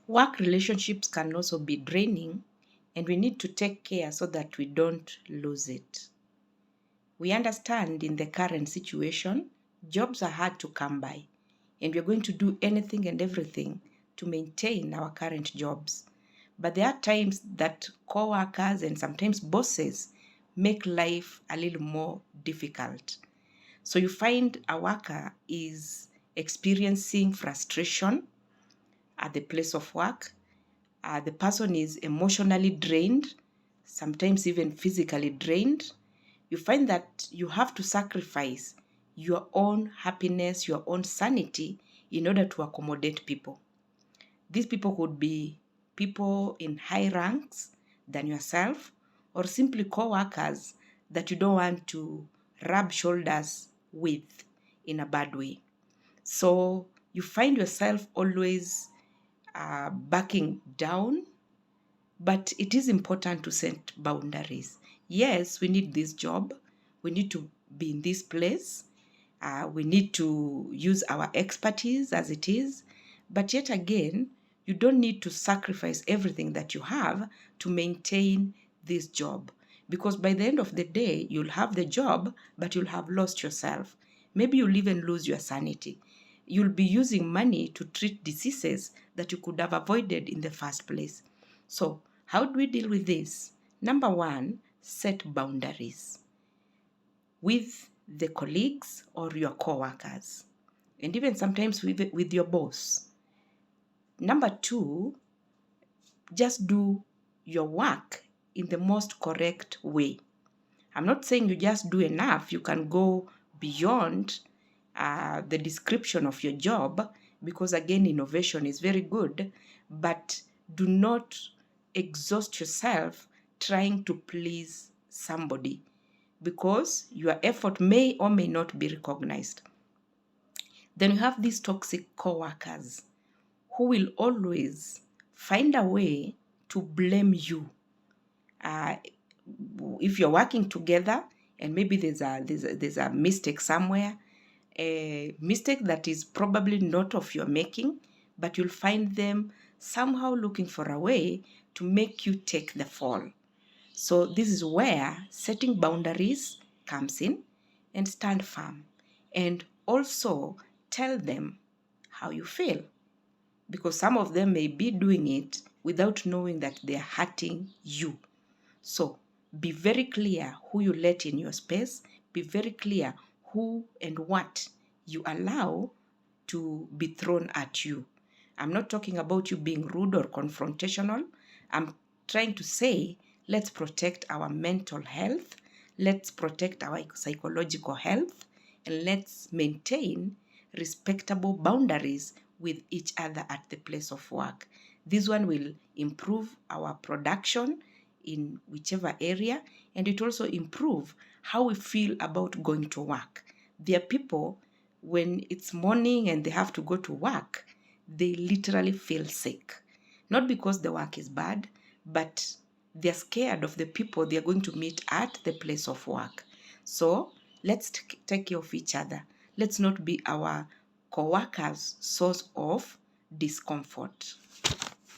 Work relationships can also be draining, and we need to take care so that we don't lose it. We understand in the current situation, jobs are hard to come by, and we're going to do anything and everything to maintain our current jobs. But there are times that co-workers and sometimes bosses make life a little more difficult. So you find a worker is experiencing frustration at the place of work. The person is emotionally drained, sometimes even physically drained. You find that you have to sacrifice your own happiness, your own sanity in order to accommodate people. These people could be people in high ranks than yourself, or simply co-workers that you don't want to rub shoulders with in a bad way. So you find yourself always backing down, but it is important to set boundaries. Yes, we need this job. We need to be in this place. We need to use our expertise as it is. But yet again, you don't need to sacrifice everything that you have to maintain this job. Because by the end of the day, you'll have the job, but you'll have lost yourself. Maybe you'll even lose your sanity. You'll be using money to treat diseases that you could have avoided in the first place. So, how do we deal with this? Number one, set boundaries with the colleagues or your co-workers, and even sometimes with your boss. Number two, just do your work in the most correct way. I'm not saying you just do enough. You can go beyond the description of your job, because again, innovation is very good, but do not exhaust yourself trying to please somebody, because your effort may or may not be recognized. Then you have these toxic co-workers who will always find a way to blame you. If you're working together and maybe there's a mistake somewhere, a mistake that is probably not of your making, but you'll find them somehow looking for a way to make you take the fall. So this is where setting boundaries comes in, and stand firm. And also tell them how you feel, because some of them may be doing it without knowing that they're hurting you. So be very clear who you let in your space. Be very clear who and what you allow to be thrown at you. I'm not talking about you being rude or confrontational. I'm trying to say, let's protect our mental health, let's protect our psychological health, and let's maintain respectable boundaries with each other at the place of work. This one will improve our production in whichever area, and it also improve how we feel about going to work. There are people, when it's morning and they have to go to work, they literally feel sick. Not because the work is bad, but they're scared of the people they're going to meet at the place of work. So let's take care of each other. Let's not be our co-workers' source of discomfort.